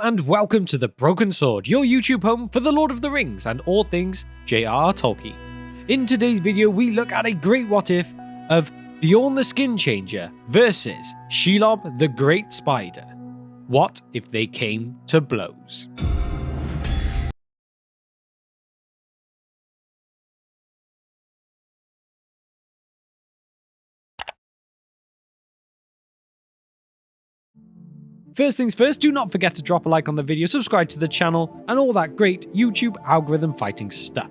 and welcome to The Broken Sword, your YouTube home for the Lord of the Rings and all things J.R.R. Tolkien. In today's video, we look at a great what if of Beorn the Skin-changer versus Shelob the Great Spider. What if they came to blows? First things first, do not forget to drop a like on the video, subscribe to the channel, and all that great YouTube algorithm fighting stuff.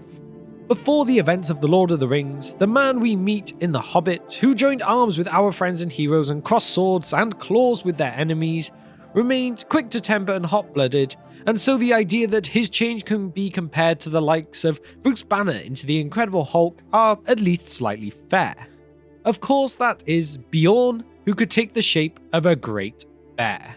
Before the events of The Lord of the Rings, the man we meet in The Hobbit, who joined arms with our friends and heroes and crossed swords and claws with their enemies, remained quick to temper and hot-blooded, and so the idea that his change can be compared to the likes of Bruce Banner into the Incredible Hulk are at least slightly fair. Of course, that is Beorn, who could take the shape of a great bear.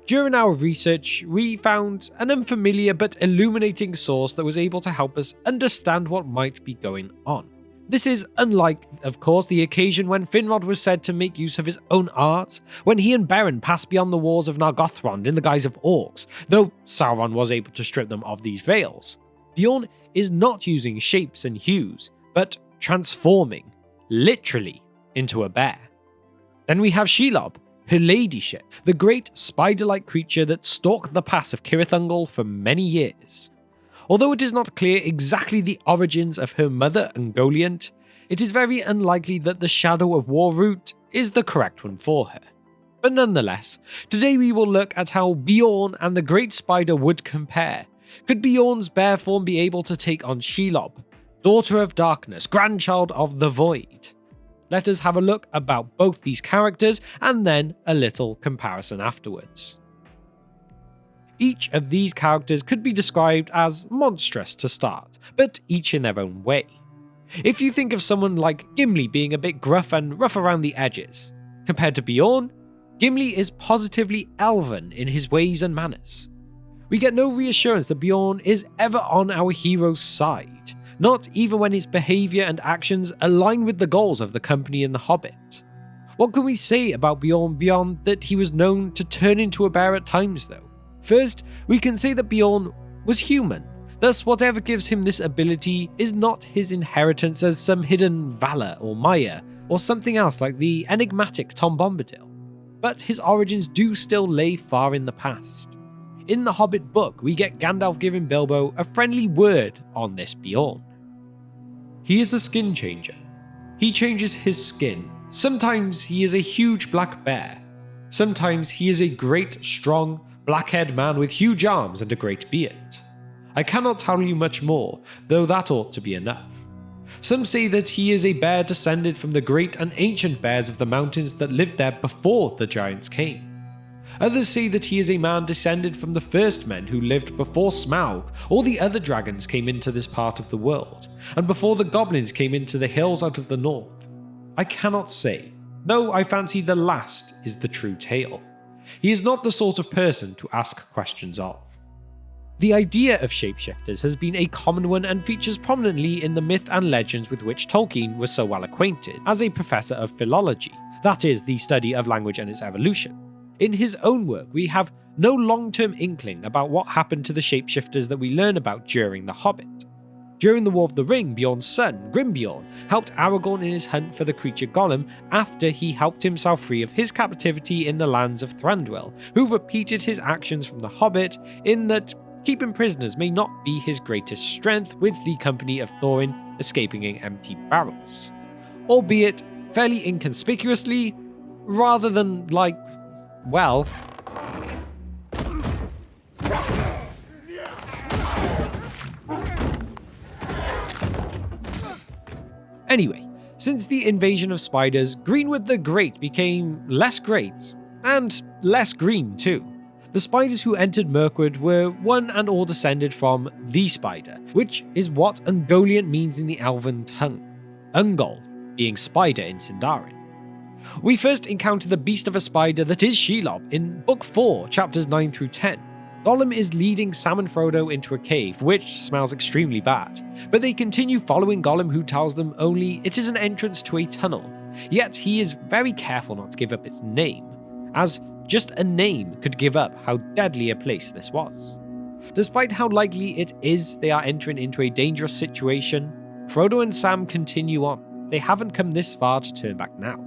During our research, we found an unfamiliar but illuminating source that was able to help us understand what might be going on. This is unlike, of course, the occasion when Finrod was said to make use of his own art, when he and Beorn passed beyond the walls of Nargothrond in the guise of orcs, though Sauron was able to strip them of these veils. Beorn is not using shapes and hues, but transforming, literally, into a bear. Then we have Shelob, her ladyship, the great spider-like creature that stalked the pass of Cirith Ungol for many years. Although it is not clear exactly the origins of her mother Ungoliant, it is very unlikely that the Shadow of War route is the correct one for her. But nonetheless, today we will look at how Beorn and the Great Spider would compare. Could Beorn's bear form be able to take on Shelob, daughter of darkness, grandchild of the void? Let us have a look about both these characters and then a little comparison afterwards. Each of these characters could be described as monstrous to start, but each in their own way. If you think of someone like Gimli being a bit gruff and rough around the edges, compared to Beorn, Gimli is positively elven in his ways and manners. We get no reassurance that Beorn is ever on our hero's side, not even when his behaviour and actions align with the goals of the company in The Hobbit. What can we say about Beorn beyond that he was known to turn into a bear at times though? First, we can say that Beorn was human, thus whatever gives him this ability is not his inheritance as some hidden Valor or Maya, or something else like the enigmatic Tom Bombadil. But his origins do still lay far in the past. In the Hobbit book, we get Gandalf giving Bilbo a friendly word on this Beorn. He is a skin changer. He changes his skin. Sometimes he is a huge black bear. Sometimes he is a great, strong, black-haired man with huge arms and a great beard. I cannot tell you much more, though that ought to be enough. Some say that he is a bear descended from the great and ancient bears of the mountains that lived there before the giants came. Others say that he is a man descended from the first men who lived before Smaug or the other dragons came into this part of the world, and before the goblins came into the hills out of the north. I cannot say, though I fancy the last is the true tale. He is not the sort of person to ask questions of. The idea of shapeshifters has been a common one and features prominently in the myth and legends with which Tolkien was so well acquainted as a professor of philology, that is, the study of language and its evolution. In his own work, we have no long-term inkling about what happened to the shapeshifters that we learn about during The Hobbit. During the War of the Ring, Beorn's son, Grimbeorn, helped Aragorn in his hunt for the creature Gollum after he helped himself free of his captivity in the lands of Thranduil, who repeated his actions from The Hobbit in that keeping prisoners may not be his greatest strength, with the company of Thorin escaping in empty barrels. Albeit fairly inconspicuously, rather than well, anyway, since the invasion of spiders, Greenwood the Great became less great, and less green too. The spiders who entered Mirkwood were one and all descended from the spider, which is what Ungoliant means in the elven tongue, Ungol being spider in Sindarin. We first encounter the beast of a spider that is Shelob in Book 4, chapters 9 through 10. Gollum is leading Sam and Frodo into a cave, which smells extremely bad, but they continue following Gollum, who tells them only it is an entrance to a tunnel, yet he is very careful not to give up its name, as just a name could give up how deadly a place this was. Despite how likely it is they are entering into a dangerous situation, Frodo and Sam continue on. They haven't come this far to turn back now.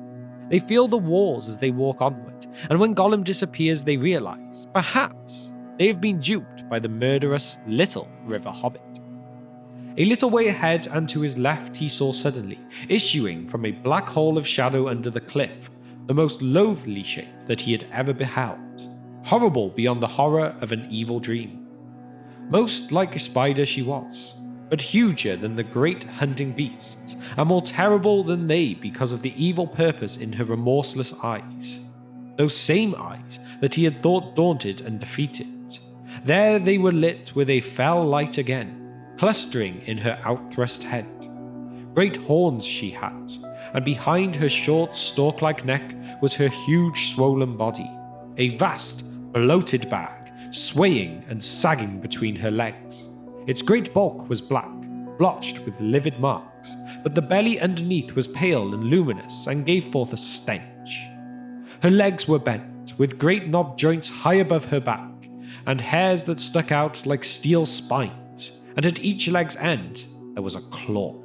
They feel the walls as they walk onward, and when Gollum disappears they realise, perhaps, they have been duped by the murderous Little River Hobbit. A little way ahead and to his left he saw suddenly, issuing from a black hole of shadow under the cliff, the most loathly shape that he had ever beheld, horrible beyond the horror of an evil dream. Most like a spider she was, but huger than the great hunting beasts, and more terrible than they because of the evil purpose in her remorseless eyes. Those same eyes that he had thought daunted and defeated. There they were lit with a fell light again, clustering in her outthrust head. Great horns she had, and behind her short stalk-like neck was her huge swollen body, a vast, bloated bag, swaying and sagging between her legs. Its great bulk was black, blotched with livid marks, but the belly underneath was pale and luminous and gave forth a stench. Her legs were bent, with great knob joints high above her back, and hairs that stuck out like steel spines, and at each leg's end there was a claw.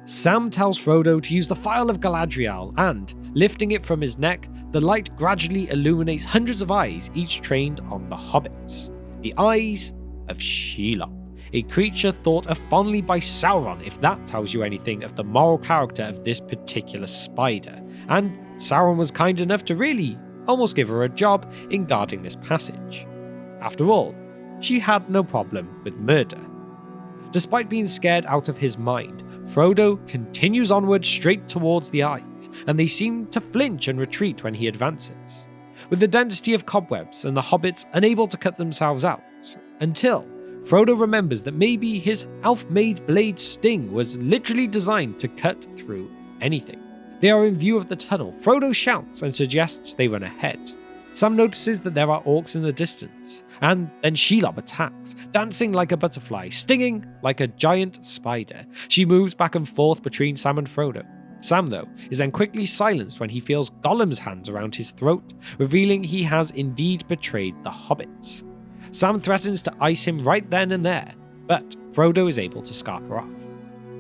Sam tells Frodo to use the Phial of Galadriel, and, lifting it from his neck, the light gradually illuminates hundreds of eyes, each trained on the hobbits. The eyes of Shelob, a creature thought of fondly by Sauron, if that tells you anything of the moral character of this particular spider, and Sauron was kind enough to really almost give her a job in guarding this passage. After all, she had no problem with murder. Despite being scared out of his mind, Frodo continues onward straight towards the eyes, and they seem to flinch and retreat when he advances, with the density of cobwebs and the hobbits unable to cut themselves out, until Frodo remembers that maybe his elf-made blade sting was literally designed to cut through anything. They are in view of the tunnel. Frodo shouts and suggests they run ahead. Sam notices that there are orcs in the distance, and then Shelob attacks, dancing like a butterfly, stinging like a giant spider. She moves back and forth between Sam and Frodo. Sam, though, is then quickly silenced when he feels Gollum's hands around his throat, revealing he has indeed betrayed the hobbits. Sam threatens to ice him right then and there, but Frodo is able to scarf her off.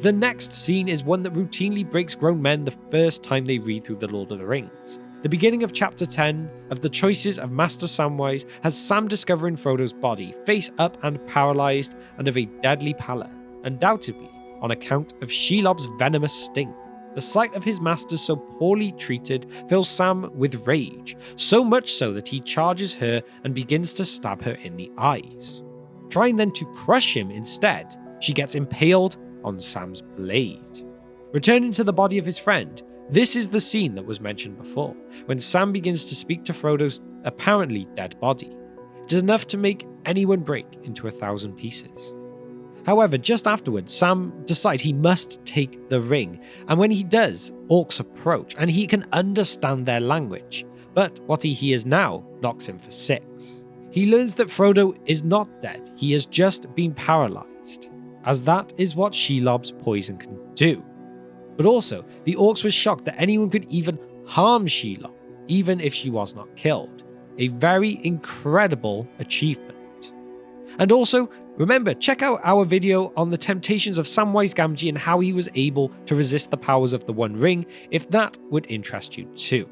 The next scene is one that routinely breaks grown men the first time they read through The Lord of the Rings. The beginning of chapter 10 of the choices of Master Samwise has Sam discovering Frodo's body, face up and paralysed and of a deadly pallor, undoubtedly on account of Shelob's venomous sting. The sight of his master so poorly treated fills Sam with rage, so much so that he charges her and begins to stab her in the eyes. Trying then to crush him instead, she gets impaled on Sam's blade. Returning to the body of his friend, this is the scene that was mentioned before, when Sam begins to speak to Frodo's apparently dead body. It is enough to make anyone break into 1,000 pieces. However, just afterwards, Sam decides he must take the ring, and when he does, orcs approach, and he can understand their language, but what he hears now knocks him for 6. He learns that Frodo is not dead, he has just been paralysed, as that is what Shelob's poison can do. But also, the orcs were shocked that anyone could even harm Shelob, even if she was not killed. A very incredible achievement. And also, remember, check out our video on the temptations of Samwise Gamgee and how he was able to resist the powers of the One Ring, if that would interest you too.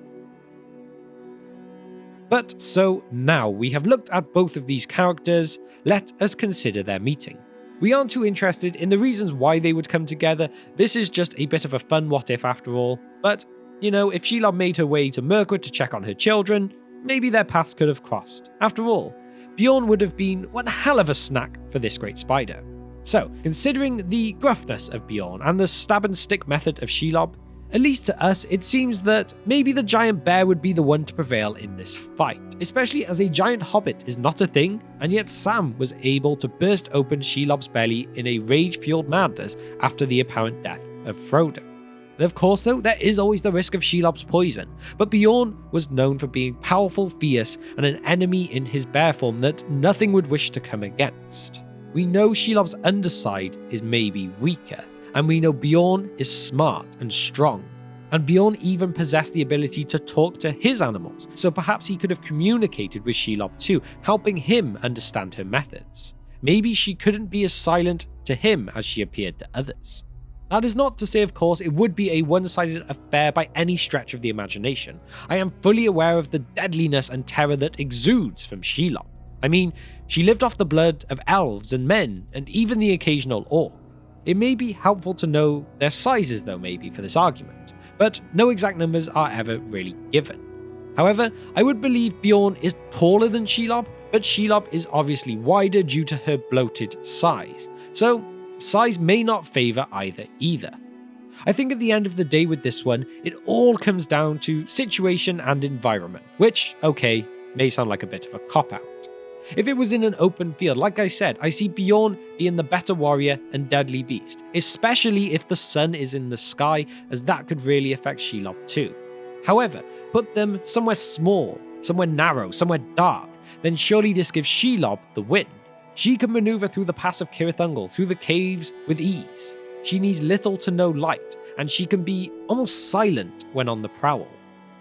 But so now we have looked at both of these characters, let us consider their meeting. We aren't too interested in the reasons why they would come together. This is just a bit of a fun what if after all. But, you know, if Shelob made her way to Mirkwood to check on her children, maybe their paths could have crossed. After all, Beorn would have been one hell of a snack for this great spider. So, considering the gruffness of Beorn and the stab and stick method of Shelob, at least to us, it seems that maybe the giant bear would be the one to prevail in this fight, especially as a giant hobbit is not a thing, and yet Sam was able to burst open Shelob's belly in a rage-fueled madness after the apparent death of Frodo. Of course, though, there is always the risk of Shelob's poison, but Beorn was known for being powerful, fierce, and an enemy in his bear form that nothing would wish to come against. We know Shelob's underside is maybe weaker, and we know Beorn is smart and strong, And Beorn even possessed the ability to talk to his animals, so perhaps he could have communicated with Shelob too, helping him understand her methods. Maybe she couldn't be as silent to him as she appeared to others. That is not to say, of course, it would be a one-sided affair by any stretch of the imagination. I am fully aware of the deadliness and terror that exudes from Shelob. I mean, she lived off the blood of elves and men, and even the occasional orc. It may be helpful to know their sizes though, maybe, for this argument, but no exact numbers are ever really given. However, I would believe Beorn is taller than Shelob, but Shelob is obviously wider due to her bloated size, so size may not favour either. I think at the end of the day with this one, it all comes down to situation and environment, which, okay, may sound like a bit of a cop-out. If it was in an open field, like I said, I see Beorn being the better warrior and deadly beast, especially if the sun is in the sky, as that could really affect Shelob too. However, put them somewhere small, somewhere narrow, somewhere dark, then surely this gives Shelob the win. She can maneuver through the pass of Cirith Ungol, through the caves with ease. She needs little to no light, and she can be almost silent when on the prowl.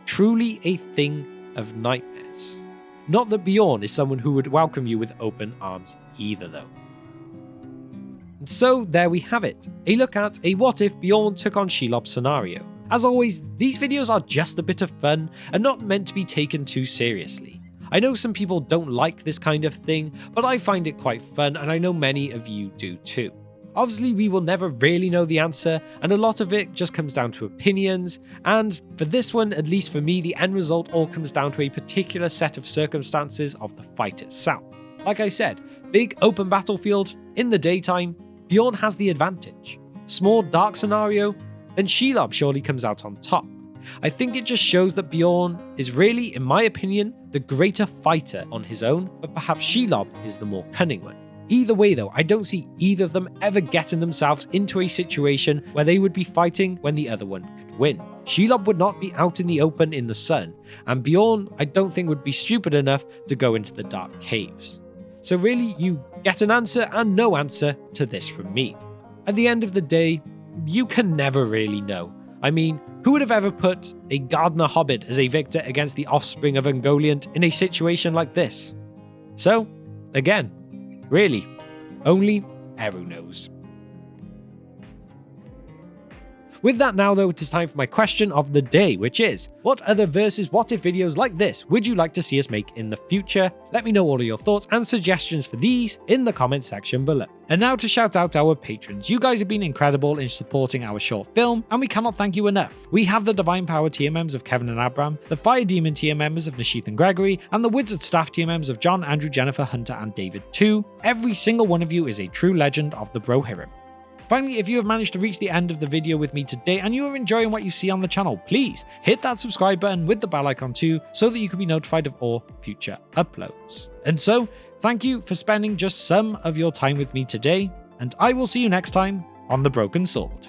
Truly a thing of nightmares. Not that Beorn is someone who would welcome you with open arms either though. And so there we have it, a look at a what if Beorn took on Shelob scenario. As always, these videos are just a bit of fun and not meant to be taken too seriously. I know some people don't like this kind of thing, but I find it quite fun and I know many of you do too. Obviously, we will never really know the answer, and a lot of it just comes down to opinions, and for this one, at least for me, the end result all comes down to a particular set of circumstances of the fight itself. Like I said, big open battlefield, in the daytime, Beorn has the advantage. Small dark scenario, then Shelob surely comes out on top. I think it just shows that Beorn is really, in my opinion, the greater fighter on his own, but perhaps Shelob is the more cunning one. Either way though, I don't see either of them ever getting themselves into a situation where they would be fighting when the other one could win. Shelob would not be out in the open in the sun, and Beorn I don't think would be stupid enough to go into the dark caves. So really, you get an answer and no answer to this from me. At the end of the day, you can never really know. I mean, who would have ever put a gardener hobbit as a victor against the offspring of Ungoliant in a situation like this? So, again, really, only Eru knows. With that now though, it is time for my question of the day, which is, what other versus what if videos like this would you like to see us make in the future? Let me know all of your thoughts and suggestions for these in the comment section below. And now to shout out our patrons. You guys have been incredible in supporting our short film, and we cannot thank you enough. We have the Divine Power tier members of Kevin and Abram, the Fire Demon tier members of Nishith and Gregory, and the Wizard Staff tier members of John, Andrew, Jennifer, Hunter, and David too. Every single one of you is a true legend of the Brohirrim. Finally, if you have managed to reach the end of the video with me today and you are enjoying what you see on the channel, please hit that subscribe button with the bell icon too, so that you can be notified of all future uploads. And so, thank you for spending just some of your time with me today, and I will see you next time on The Broken Sword.